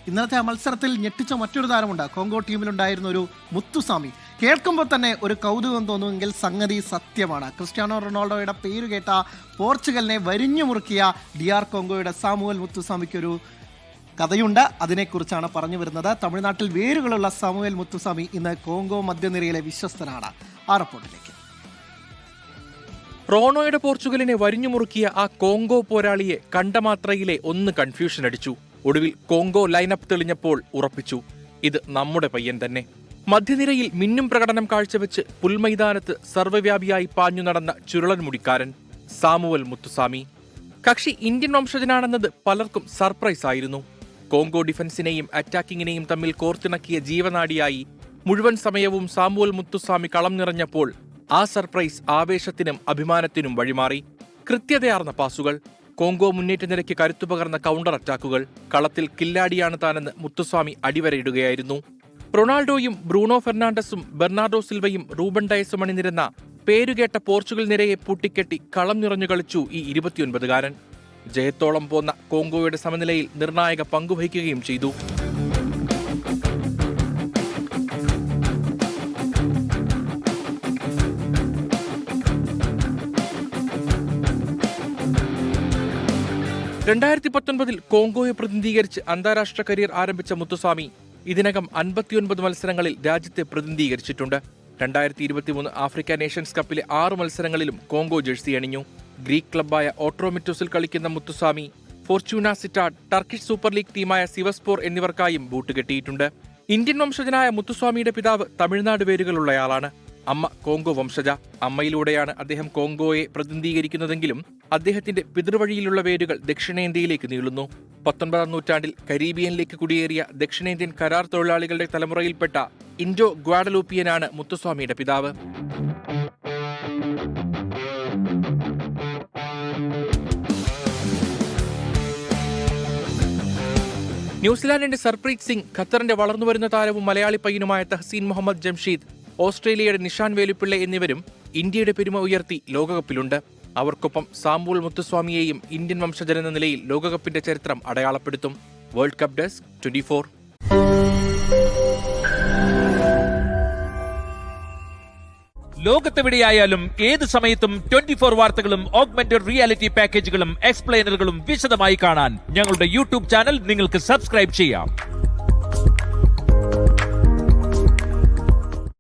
ഇന്നലത്തെ ആ മത്സരത്തിൽ ഞെട്ടിച്ച മറ്റൊരു താരമുണ്ട്. കോങ്കോ ടീമിലുണ്ടായിരുന്ന ഒരു മുത്തുസ്വാമി. കേൾക്കുമ്പോൾ തന്നെ ഒരു കൗതുകം തോന്നുമെങ്കിൽ സംഗതി സത്യമാണ്. ക്രിസ്ത്യാനോ റൊണാൾഡോയുടെ പേര് കേട്ട പോർച്ചുഗലിനെ വരിഞ്ഞു മുറുക്കിയ DR കോങ്കോയുടെ സാമുവൽ മുത്തുസ്വാമിക്കൊരു കഥയുണ്ട്. അതിനെക്കുറിച്ചാണ് പറഞ്ഞു വരുന്നത്. തമിഴ്നാട്ടിൽ വേരുകളുള്ള സാമുവൽ മുത്തുസ്വാമി ഇന്ന് കോങ്കോ മധ്യനിരയിലെ വിശ്വസ്തനാണ്. ആ റിപ്പോർട്ടിലേക്ക്. റോണോയുടെ പോർച്ചുഗലിനെ വരിഞ്ഞു മുറുക്കിയ ആ കോങ്കോ പോരാളിയെ കണ്ട മാത്രയിലെ ഒന്ന് കൺഫ്യൂഷൻ അടിച്ചു. ഒടുവിൽ കോങ്കോ ലൈനപ്പ് തെളിഞ്ഞപ്പോൾ ഉറപ്പിച്ചു, ഇത് നമ്മുടെ പയ്യൻ തന്നെ. മധ്യനിരയിൽ മിന്നും പ്രകടനം കാഴ്ചവെച്ച് പുൽമൈതാനത്ത് സർവ്വവ്യാപിയായി പാഞ്ഞു നടന്ന ചുരുളൻ മുടിക്കാരൻ സാമുവൽ മുത്തുസ്വാമി. കക്ഷി ഇന്ത്യൻ വംശജനാണെന്നത് പലർക്കും സർപ്രൈസ് ആയിരുന്നു. കോങ്കോ ഡിഫൻസിനെയും അറ്റാക്കിങ്ങിനെയും തമ്മിൽ കോർത്തിണക്കിയ ജീവനാഡിയായി മുഴുവൻ സമയവും സാമുവൽ മുത്തുസ്വാമി കളം നിറഞ്ഞപ്പോൾ ആ സർപ്രൈസ് ആവേശത്തിനും അഭിമാനത്തിനും വഴിമാറി. കൃത്യതയാർന്ന പാസുകൾ, കോങ്കോ മുന്നേറ്റ നിരയ്ക്ക് കരുത്തുപകർന്ന കൗണ്ടർ അറ്റാക്കുകൾ, കളത്തിൽ കില്ലാടിയാണ് താനെന്ന് മുത്തുസ്വാമി അടിവരയിടുകയായിരുന്നു. റൊണാൾഡോയും ബ്രൂണോ ഫെർണാണ്ടസും ബെർണാർഡോ സിൽവയും റൂബൻ ഡയസും അണിനിരുന്ന പേരുകേട്ട പോർച്ചുഗൽ നിരയെ പൂട്ടിക്കെട്ടി കളം നിറഞ്ഞു കളിച്ചു ഈ 29-കാരൻ. ജയത്തോളം പോന്ന കോങ്കോയുടെ സമനിലയിൽ നിർണായക പങ്കുവഹിക്കുകയും ചെയ്തു. ൽ കോങ്കോയെ പ്രതിനിധീകരിച്ച് അന്താരാഷ്ട്ര കരിയർ ആരംഭിച്ച മുത്തുസ്വാമി ഇതിനകം 59 മത്സരങ്ങളിൽ രാജ്യത്തെ പ്രതിനിധീകരിച്ചിട്ടുണ്ട്. 2023 ആഫ്രിക്ക നേഷൻസ് കപ്പിലെ 6 മത്സരങ്ങളിലും കോങ്കോ ജേഴ്സി അണിഞ്ഞു. ഗ്രീക്ക് ക്ലബ്ബായ ഓട്രോമിറ്റോസിൽ കളിക്കുന്ന Muthuswamy Fortuna Sittard, Turkish Super League ടീമായ സിവസ്പോർ എന്നിവർക്കായും ബൂട്ട് കെട്ടിയിട്ടുണ്ട്. ഇന്ത്യൻ വംശജനായ മുത്തുസ്വാമിയുടെ പിതാവ് തമിഴ്നാട് വേരുകളുള്ളയാളാണ്. അമ്മ കോങ്കോ വംശജ. അമ്മയിലൂടെയാണ് അദ്ദേഹം കോങ്കോയെ പ്രതിനിധീകരിക്കുന്നതെങ്കിലും അദ്ദേഹത്തിന്റെ പിതൃവഴിയിലുള്ള വേരുകൾ ദക്ഷിണേന്ത്യയിലേക്ക് നീളുന്നു. 19-ാം നൂറ്റാണ്ടിൽ കരീബിയനിലേക്ക് കുടിയേറിയ ദക്ഷിണേന്ത്യൻ കരാർ തൊഴിലാളികളുടെ തലമുറയിൽപ്പെട്ട ഇൻഡോ ഗ്വാഡലൂപ്പിയനാണ് മുത്തുസ്വാമിയുടെ പിതാവ്. ന്യൂസിലാൻഡിന്റെ സർപ്രീത് സിംഗ്, ഖത്തറിന്റെ വളർന്നുവരുന്ന താരവും മലയാളി പയ്യനുമായ തഹ്സീൻ മുഹമ്മദ് ജംഷീദ്, ഓസ്ട്രേലിയയുടെ നിഷാൻ വേലുപ്പിള്ള എന്നിവരും ഇന്ത്യയുടെ പെരുമ ഉയർത്തി ലോകകപ്പിലുണ്ട്. അവർക്കൊപ്പം സാമുവൽ മുത്തുസ്വാമിയെയും ഇന്ത്യൻ വംശജനെന്ന നിലയിൽ ലോകകപ്പിന്റെ ചരിത്രം അടയാളപ്പെടുത്തും. World cup desk 24. ലോകത്തെവിടെയായാലും ഏത് സമയത്തും 24 വാർത്തകളും ഓഗ്മെന്റഡ് റിയാലിറ്റി പാക്കേജുകളും എക്സ്പ്ലെയിനറുകളും വിശദമായി കാണാൻ ഞങ്ങളുടെ യൂട്യൂബ് ചാനൽ നിങ്ങൾക്ക് സബ്സ്ക്രൈബ് ചെയ്യാം.